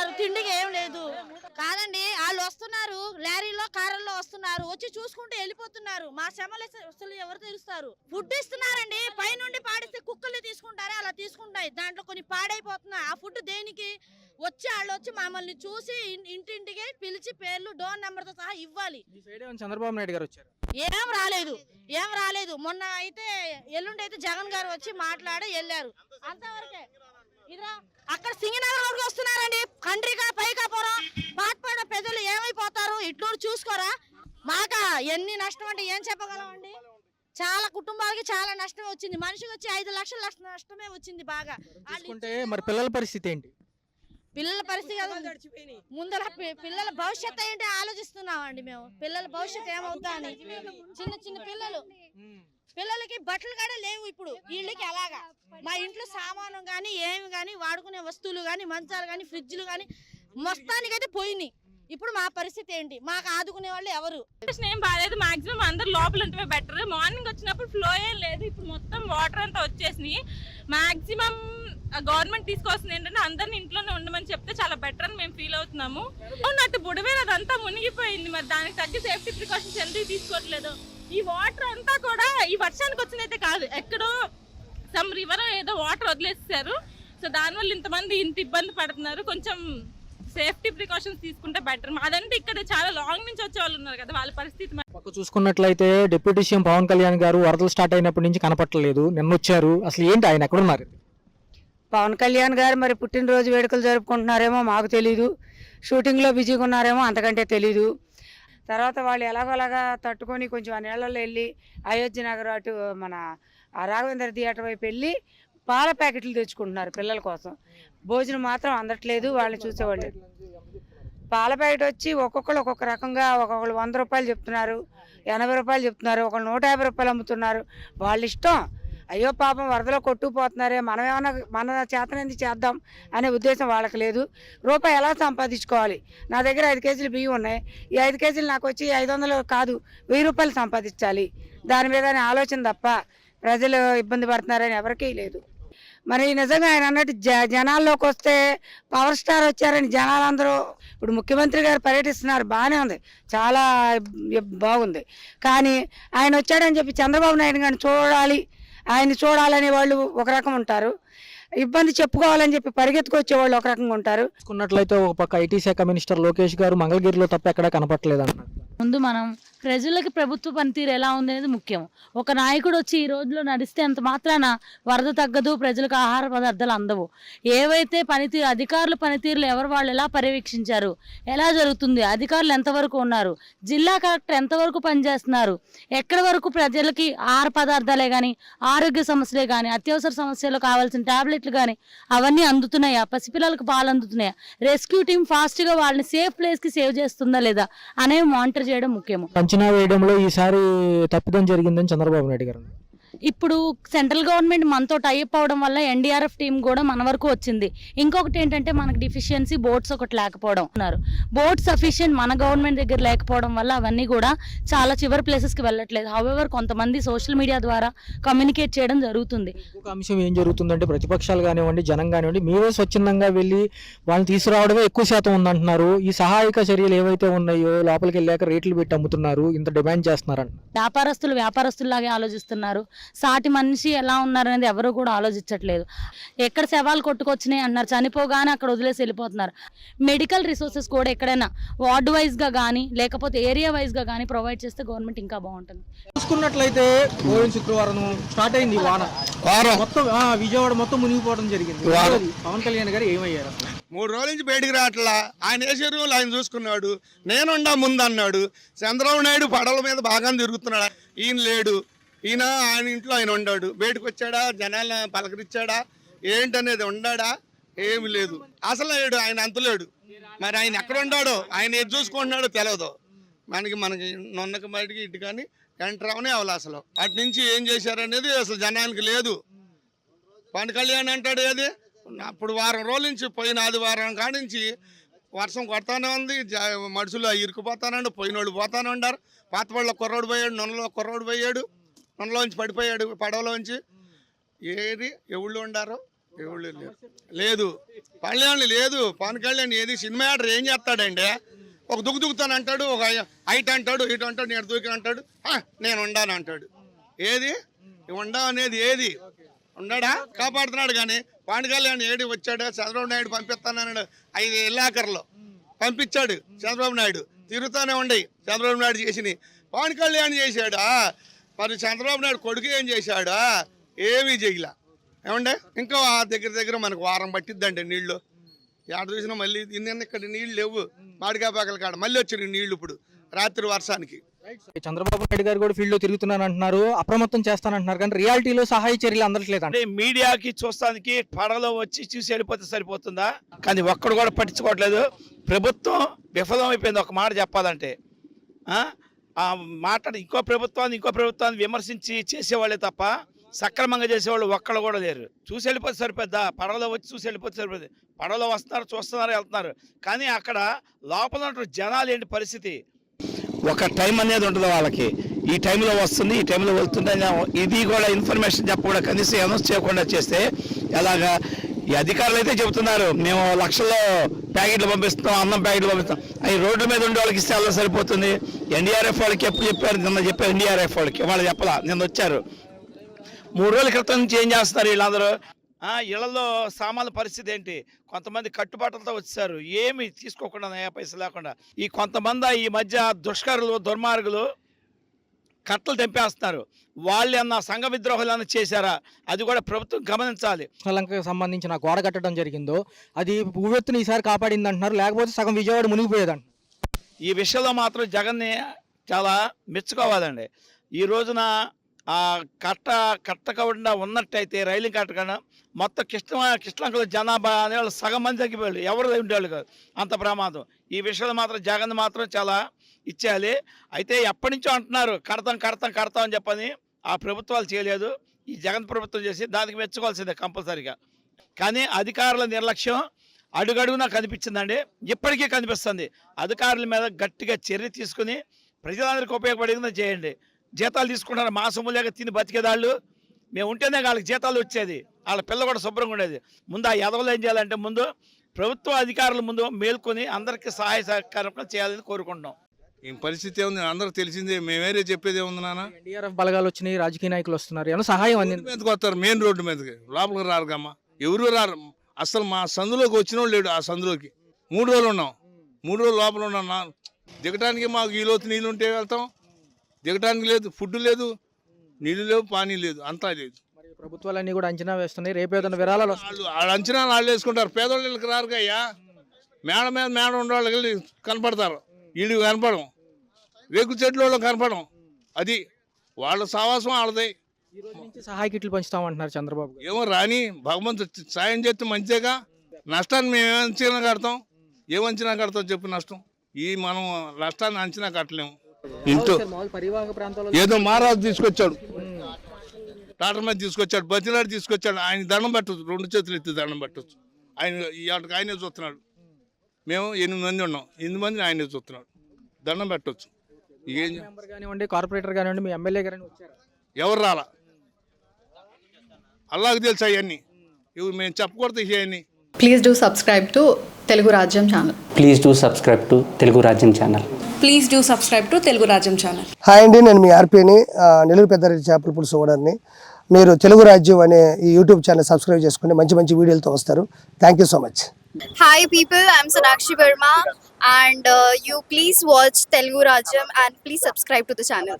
కూర్చున్నారు, తిండికి ఏం లేదు. కాదండి, వాళ్ళు వస్తున్నారు, లారీలో కారుల్లో వస్తున్నారు, వచ్చి చూసుకుంటూ వెళ్ళిపోతున్నారు. మా శ్రమలు అసలు ఎవరు తెలుస్తారు? ఫుడ్ ఇస్తున్నారండి, పైనుండి పాడిస్తే కుక్కలు తీసుకుంటారే అలా తీసుకుంటాయి. దాంట్లో కొన్ని పాడైపోతున్నాయి. ఆ ఫుడ్ దేనికి? వాళ్ళు వచ్చి మమ్మల్ని చూసి ఇంటింటికి పిలిచి పేర్లు డోర్ నెంబర్ తో సహా ఇవ్వాలి. చంద్రబాబు నాయుడు గారు వచ్చారు, ఏం రాలేదు. మొన్న అయితే ఎల్లుండి అయితే జగన్ గారు వచ్చి మాట్లాడి వెళ్ళారు, అంతవరకే. ఇదిరా అక్కడ సింగనగర్ వరకు వస్తున్నారండి, కండ్రిక పైకాపురం పాట్పాడ ప్రజలు ఏమైపోతారు? ఇట్లు చూసుకోరా. మాక ఎన్ని నష్టం అంటే ఏం చెప్పగలమండి? చాలా కుటుంబాలకి చాలా నష్టమే వచ్చింది. మనిషికి వచ్చి 5 లక్షల నష్టమే వచ్చింది. బాగా మరి పిల్లల పరిస్థితి ఏంటి? పిల్లల పరిస్థితి ముందర పిల్లల భవిష్యత్తు ఏంటి ఆలోచిస్తున్నామండి మేము. పిల్లల భవిష్యత్తు ఏమవుతా అని. చిన్న చిన్న పిల్లలకి బట్టలు కూడా లేవు ఇప్పుడు వీళ్ళకి. అలాగా మా ఇంట్లో సామాను గానీ ఏమి గానీ వాడుకునే వస్తువులు గానీ మంచాలు గానీ ఫ్రిడ్జ్లు గానీ మొత్తానికైతే పోయినాయి. ఇప్పుడు మా పరిస్థితి ఏంటి? మాకు ఆదుకునే వాళ్ళు ఎవరు? ఏం బాగాలేదు. మాక్సిమం అందరు లోపల ఉంటే బెటర్. మార్నింగ్ వచ్చినప్పుడు ఫ్లో ఏం లేదు, ఇప్పుడు మొత్తం వాటర్ అంతా వచ్చేసినాయి. మాక్సిమం గవర్నమెంట్ తీసుకొస్తుంది ఏంటంటే అందరిని ఇంట్లోనే ఉండమని చెప్తే చాలా బెటర్ అని మేము ఫీల్ అవుతున్నాము. అటు బుడవేలు అదంతా మునిగిపోయింది, మరి దానికి తగ్గ సేఫ్టీ ప్రికాషన్స్ ఎందుకు తీసుకోవట్లేదు? ఈ వాటర్ అంతా కూడా ఈ వర్షానికి వచ్చినైతే కాదు, ఎక్కడో సమ్ రివర్ ఏదో వాటర్ వదిలేస్తారు. సో దానివల్ల ఇంతమంది ఇంత ఇబ్బంది పడుతున్నారు. కొంచెం సేఫ్టీ ప్రికాషన్స్ తీసుకుంటే బెటర్. అదంటే ఇక్కడ చాలా లాంగ్ నుంచి వచ్చే వాళ్ళు ఉన్నారు కదా, వాళ్ళ పరిస్థితి. పక్క చూసుకున్నట్లయితే డిప్యూటీ సీఎం పవన్ కళ్యాణ్ గారు వరదలు స్టార్ట్ అయినప్పటి నుంచి కనపట్టలేదు, నిన్న వచ్చారు. అసలు ఏంటి ఆయన ఎక్కడున్నారు? పవన్ కళ్యాణ్ గారు మరి పుట్టినరోజు వేడుకలు జరుపుకుంటున్నారేమో మాకు తెలీదు, షూటింగ్లో బిజీగా ఉన్నారేమో అంతకంటే తెలీదు. తర్వాత వాళ్ళు ఎలాగోలాగా తట్టుకొని కొంచెం ఆ నీళ్ళల్లో వెళ్ళి అయోధ్య నగర్ అటు మన రాఘవేంద్ర థియేటర్ వైపు వెళ్ళి పాల ప్యాకెట్లు తెచ్చుకుంటున్నారు పిల్లల కోసం. భోజనం మాత్రం అందట్లేదు, వాళ్ళని చూసేవాళ్ళు. పాల ప్యాకెట్ వచ్చి ఒక్కొక్కరు ఒక్కొక్క రకంగా, ఒక్కొక్కరు 100 రూపాయలు చెప్తున్నారు, 80 రూపాయలు చెప్తున్నారు, ఒకళ్ళు 150 రూపాయలు అమ్ముతున్నారు. వాళ్ళ ఇష్టం. అయ్యో పాపం వరదలో కొట్టుకుపోతున్నారే, మనం ఏమన్నా మన చేతనేది చేద్దాం అనే ఉద్దేశం వాళ్ళకి లేదు. రూపాయి ఎలా సంపాదించుకోవాలి? నా దగ్గర 5 కేజీలు బియ్యం ఉన్నాయి, ఈ 5 కేజీలు నాకు వచ్చి 500 కాదు 1000 రూపాయలు సంపాదించాలి, దాని మీద ఆలోచన తప్ప ప్రజలు ఇబ్బంది పడుతున్నారని ఎవరికీ లేదు. మరి నిజంగా ఆయన అన్నట్టు జనాల్లోకి వస్తే పవర్ స్టార్ వచ్చారని జనాలందరూ, ఇప్పుడు ముఖ్యమంత్రి గారు పర్యటిస్తున్నారు, బాగానే ఉంది, చాలా బాగుంది. కానీ ఆయన వచ్చాడని చెప్పి చంద్రబాబు నాయుడు గారిని ఆయన్ని చూడాలనే వాళ్ళు ఒక రకం ఉంటారు, ఇబ్బంది చెప్పుకోవాలని చెప్పి పరిగెత్తుకొచ్చే వాళ్ళు ఒక రకంగా ఉంటారు. చూసుకున్నట్లయితే ఒక పక్క ఐటీ శాఖ మినిస్టర్ లోకేష్ గారు మంగళగిరిలో తప్ప ఎక్కడ కనపట్టలేదు అన్నారు. ముందు మనం ప్రజలకి ప్రభుత్వ పనితీరు ఎలా ఉంది అనేది ముఖ్యం. ఒక నాయకుడు వచ్చి ఈ రోజులో నడిస్తే అంత మాత్రాన వరద తగ్గదు, ప్రజలకు ఆహార పదార్థాలు అందవు. ఏవైతే పనితీరు అధికారుల పనితీరులు ఎవరు వాళ్ళు ఎలా పర్యవేక్షించారు, ఎలా జరుగుతుంది, అధికారులు ఎంతవరకు ఉన్నారు, జిల్లా కలెక్టర్ ఎంతవరకు పనిచేస్తున్నారు, ఎక్కడి వరకు ప్రజలకి ఆహార పదార్థాలే కానీ ఆరోగ్య సమస్యలే కానీ అత్యవసర సమస్యలు కావాల్సిన టాబ్లెట్లు కానీ అవన్నీ అందుతున్నాయా, పసిపిల్లలకు పాలు అందుతున్నాయా, రెస్క్యూ టీం ఫాస్ట్గా వాళ్ళని సేఫ్ ప్లేస్కి సేవ్ చేస్తుందా లేదా అనేవి మానిటర్ చేయడం ముఖ్యము. అంచనా వేయడంలో ఈసారి తప్పిదం జరిగిందని చంద్రబాబు నాయుడు గారు. ఇప్పుడు సెంట్రల్ గవర్నమెంట్ మనతో టైప్ అవడం వల్ల ఎన్డీఆర్ఎఫ్ టీం కూడా మన వరకు వచ్చింది. ఇంకొకటి ఏంటంటే మనకు డిఫిషియన్సీ బోట్స్ ఒకటి లేకపోవడం ఉన్నారు. బోట్ సఫిషియెంట్ మన గవర్నమెంట్ దగ్గర లేకపోవడం వల్ల అవన్నీ కూడా చాలా చివరి ప్లేసెస్కి వెళ్ళట్లేదు. హౌవెవర్ కొంతమంది సోషల్ మీడియా ద్వారా కమ్యూనికేట్ చేయడం జరుగుతుంది. ఇంకొక అంశం ఏం జరుగుతుందంటే ప్రతిపక్షాలు కానివ్వండి, జనం కానివ్వండి, మీరే స్వచ్ఛందంగా వెళ్ళి వాళ్ళని తీసుకురావడమే ఎక్కువ శాతం ఉందంటున్నారు. ఈ సహాయక చర్యలు ఏవైతే ఉన్నాయో లోపలికి వెళ్ళాక రేట్లు పెట్టి అమ్ముతున్నారు, ఇంత డిమాండ్ చేస్తున్నారంట. వ్యాపారస్తుల్లాగే ఆలోచిస్తున్నారు. సాటి మనిషి ఎలా ఉన్నారనేది ఎవరు కూడా ఆలోచించట్లేదు. ఎక్కడ శవాలు కొట్టుకొచ్చినాయి అన్నారు, చనిపోగానే అక్కడ వదిలేసి వెళ్ళిపోతున్నారు. మెడికల్ రిసోర్సెస్ కూడా ఎక్కడైనా వార్డు వైజ్గా కానీ లేకపోతే ఏరియా వైజ్గా కానీ ప్రొవైడ్ చేస్తే గవర్నమెంట్ ఇంకా బాగుంటుంది. చూసుకున్నట్లయితే శుక్రవారం స్టార్ట్ అయింది వాన, మొత్తం విజయవాడ మొత్తం మునిగిపోవడం జరిగింది. పవన్ కళ్యాణ్ గారు ఏమయ్యారు? 3 రోజుల నుంచి బయటికి రావట్లా. ఆయన వేసే రూల్ ఆయన చూసుకున్నాడు, నేనుండా ముందు అన్నాడు. చంద్రబాబు నాయుడు పడవల మీద బాగా తిరుగుతున్నాడు, ఈయన లేడు. ఈయన ఆయన ఇంట్లో ఆయన ఉన్నాడు, బయటకు వచ్చాడా, జనాలను పలకరించాడా, ఏంటనేది ఉన్నాడా, ఏమి లేదు. అసలు లేడు, ఆయన అంతలేడు. మరి ఆయన ఎక్కడ ఉన్నాడో, ఆయన ఏది చూసుకుంటున్నాడో తెలియదు మనకి. నొన్నక బయటికి ఇటు కానీ ఎంటర్ అవనే అవ్వాలి. అసలు అటు నుంచి ఏం చేశారనేది అసలు జనానికి లేదు. పవన్ కళ్యాణ్ అంటాడు ఏది, అప్పుడు వారం రోజుల నుంచి పోయిన ఆదివారం కాడి నుంచి వర్షం కొడతానే ఉంది, మనుషులు ఇరుకుపోతానండి, పోయినోళ్ళు పోతానే ఉన్నారు. పాతవాళ్ళ కుర్రోడు పోయాడు, నొన్నలో కుర్రోడు పోయాడు, నొన్నలోంచి పడిపోయాడు పడవలోంచి. ఏది ఎవళ్ళు ఉండారో ఎవరు లేదు కళ్యాణ్ లేదు. పవన్ కళ్యాణ్ ఏది సినిమా యాక్టర్ ఏం చేస్తాడండి? ఒక దుక్కుతాను అంటాడు, ఒక హైట్ అంటాడు, ఇటు అంటాడు, నేను దూకి అంటాడు, నేను ఉండాను అంటాడు. ఏది ఉండా అనేది ఏది ఉన్నాడా? కాపాడుతున్నాడు. కానీ పవన్ కళ్యాణ్ ఏడి వచ్చాడు, చంద్రబాబు నాయుడు పంపిస్తానన్నాడు. 5 ఎల్లాకర్లో పంపించాడు చంద్రబాబు నాయుడు. తిరుగుతూనే ఉండయి చంద్రబాబు నాయుడు చేసినవి. పవన్ కళ్యాణ్ చేశాడా? మరి చంద్రబాబు నాయుడు కొడుకు ఏం చేశాడా? ఏమీ చేయలే. ఏమండే ఇంకా దగ్గర మనకు వారం పట్టిద్దండి నీళ్లు. ఎక్కడ చూసినా మళ్ళీ ఇక్కడ నీళ్ళు లేవు. మాడికాపాకల కాడ మళ్ళీ వచ్చిన నీళ్లు ఇప్పుడు రాత్రి వర్షానికి. చంద్రబాబు నాయుడు గారు కూడా ఫీల్డ్ లో తిరుగుతున్నాను అంటున్నారు, అప్రమత్తం చేస్తానంటున్నారు, కానీ రియాలిటీలో సహాయ చర్యలు అందట్లేదు. అంటే మీడియాకి చూస్తానికి పడవలో వచ్చి చూసి వెళ్ళిపోతే సరిపోతుందా? కానీ ఒక్కడు కూడా పట్టించుకోవట్లేదు. ప్రభుత్వం విఫలమైపోయింది. ఒక మాట చెప్పాలంటే ఆ మాట ఇంకో ప్రభుత్వాన్ని విమర్శించి చేసేవాళ్ళే తప్ప సక్రమంగా చేసేవాళ్ళు ఒక్కళ్ళు కూడా లేరు. చూసి వెళ్ళిపోతే సరిపోద్దా? పడవలో వచ్చి చూసి వెళ్ళిపోతే సరిపోద్ది. పడవలో వస్తున్నారు, చూస్తున్నారు, వెళ్తున్నారు. కానీ అక్కడ లోపల జనాలు ఏంటి పరిస్థితి? ఒక టైం అనేది ఉంటుంది వాళ్ళకి. ఈ టైంలో వస్తుంది, ఈ టైంలో వెళ్తుంది. ఇది కూడా ఇన్ఫర్మేషన్ చెప్పకుండా కనీసం అనౌన్స్ చేయకుండా చేస్తే ఎలాగా? ఈ అధికారులు అయితే చెబుతున్నారు మేము లక్షల్లో ప్యాకెట్లు పంపిస్తాం, అన్నం ప్యాకెట్లు పంపిస్తాం. అవి రోడ్ల మీద ఉండే వాళ్ళకి ఇస్తే అలా సరిపోతుంది. ఎన్డీఆర్ఎఫ్ వాళ్ళకి ఎప్పుడు చెప్పారు? నిన్న చెప్పారు ఎన్డీఆర్ఎఫ్ వాళ్ళకి. వాళ్ళు చెప్పలా, నిన్న వచ్చారు. 3 రోజుల క్రితం నుంచి ఏం చేస్తున్నారు వీళ్ళందరూ? ఇళ్లలో సామాన్ల పరిస్థితి ఏంటి? కొంతమంది కట్టుబాట్లతో వచ్చారు, ఏమి తీసుకోకుండా, నయా పైసలు లేకుండా. ఈ కొంతమంది ఈ మధ్య దుష్కరులు, దుర్మార్గులు కట్టలు తెంపేస్తున్నారు. వాళ్ళు అన్న సంఘ విద్రోహాలను చేశారా? అది కూడా ప్రభుత్వం గమనించాలి. శ్రీలంకకు సంబంధించిన గోడ కట్టడం జరిగిందో అది భూవెత్తుని ఈసారి కాపాడింది అంటున్నారు, లేకపోతే సగం విజయవాడ మునిగిపోయేదంట. ఈ విషయంలో మాత్రం జగన్ని చాలా మెచ్చుకోవాలండి. ఈ రోజున కట్టకుండా ఉన్నట్టయితే రైలు కట్టకుండా మొత్తం కృష్ణలంకలో జనాభా అనేవాళ్ళు సగం మంది తగ్గిపోయారు. ఎవరు ఉండేవాళ్ళు కాదు. అంత ప్రమాదం. ఈ విషయంలో మాత్రం జగన్ మాత్రం చాలా ఇచ్చేయాలి. అయితే ఎప్పటి నుంచో అంటున్నారు కడతాం అని చెప్పని. ఆ ప్రభుత్వాలు చేయలేదు. ఈ జగన్ ప్రభుత్వం చేసి దానికి మెచ్చుకోవాల్సిందే కంపల్సరీగా. కానీ అధికారుల నిర్లక్ష్యం అడుగడుగునా కనిపించిందండి. ఇప్పటికీ కనిపిస్తుంది. అధికారుల మీద గట్టిగా చర్య తీసుకుని ప్రజలందరికీ ఉపయోగపడేది చేయండి. జీతాలు తీసుకుంటారు, మా సొమ్ములేక తిని బతికేదాళ్ళు. మేము ఉంటేనే వాళ్ళకి జీతాలు వచ్చేది, వాళ్ళ పిల్ల కూడా శుభ్రంగా ఉండేది. ముందు ఆ ఎదవలు ఏం చేయాలంటే ముందు ప్రభుత్వ అధికారుల ముందు మేల్కొని అందరికీ సహాయ సహకారం చేయాలని కోరుకుంటున్నాం. ఈ పరిస్థితి ఏముంది అందరికి తెలిసిందే. మేమేరే చెప్పేది ఏముంది నాన్న? ఎన్డీఆర్ఎఫ్ బలగాలు వచ్చినాయి, రాజకీయ నాయకులు వస్తున్నారు, ఏమన్నా సహాయం అందింది? మీదకి వస్తారు, మెయిన్ రోడ్డు మీదకి. లోపలికి రారు కమ్మా, ఎవరు రారు. అసలు మా సందులోకి వచ్చినోళ్ళు లేడు. ఆ సందులోకి 3 రోజులు ఉన్నాం. 3 రోజులు లోపల ఉన్నాం. దిగటానికి మాకు ఈ లోతు నీళ్ళు ఉంటే వెళ్తాం, దిగటానికి లేదు. ఫుడ్ లేదు, నీళ్ళు లేవు, పానీ లేదు, అంతా లేదు. ప్రభుత్వాలన్నీ కూడా అంచనా వేస్తున్నాయి, రేపు ఏదైనా విరాళాలు వాళ్ళు అంచనా వాళ్ళు వేసుకుంటారు. పేదోళ్ళకి రారుగా అయ్యా. మేడ మీద మేడ ఉండేవాళ్ళకి వెళ్ళి కనపడతారు, వీళ్ళు కనపడం. రేకు చెట్లు వాళ్ళు కనపడం. అది వాళ్ళ సావాసం వాళ్ళది. ఈ రోజు నుంచి సహాయ కిట్లు పంచుతామంటున్నారు చంద్రబాబు. ఏమో రాని, భగవంతుడు సాయం చేస్తే మంచిదేగా. నష్టాన్ని మేము ఏమంచనా కడతాం? ఏమంచనా కడతాం చెప్పు నష్టం? మనం నష్టాన్ని అంచనా కట్టలేము. ఇంటూ పరివాహక ప్రాంతాల్లో ఏదో మహారాజు తీసుకొచ్చాడు, టాటర్ మీద తీసుకొచ్చాడు, బతిలాడు తీసుకొచ్చాడు. ఆయన దండం పెట్టచ్చు, 2 చేతులు ఎత్తి దండం పెట్టచ్చు. ఆయనే చూస్తున్నాడు. మేము 8 మంది ఉన్నాం, 8 మందిని ఆయనే చూస్తున్నాడు. దండం పెట్టవచ్చు. ఏం కానివ్వండి, కార్పొరేటర్ కానివ్వండి, మీ ఎమ్మెల్యే గారిని వచ్చారు, ఎవరు రాలా? అల్లాకు తెలుసు అవన్నీ. ఇవి మేము చెప్పకూడదు ఇవన్నీ. Please do subscribe to Telugu Rajyam channel. Please do subscribe to Telugu Rajyam channel. Please do subscribe to Telugu Rajyam channel. Hi అండి, నేను మీ ఆర్పీని, నెల్లూరు పెద్దారెడ్డి చేపల పులుసు ఓనర్ని. మీరు తెలుగు రాజ్యం అనే ఈ యూట్యూబ్ ఛానల్ సబ్స్క్రైబ్ చేసుకుని మంచి వీడియోలతో వస్తారు. Thank you so much. Hi people, I'm Sonakshi Verma and you please watch Telugu Rajyam and please subscribe to the channel.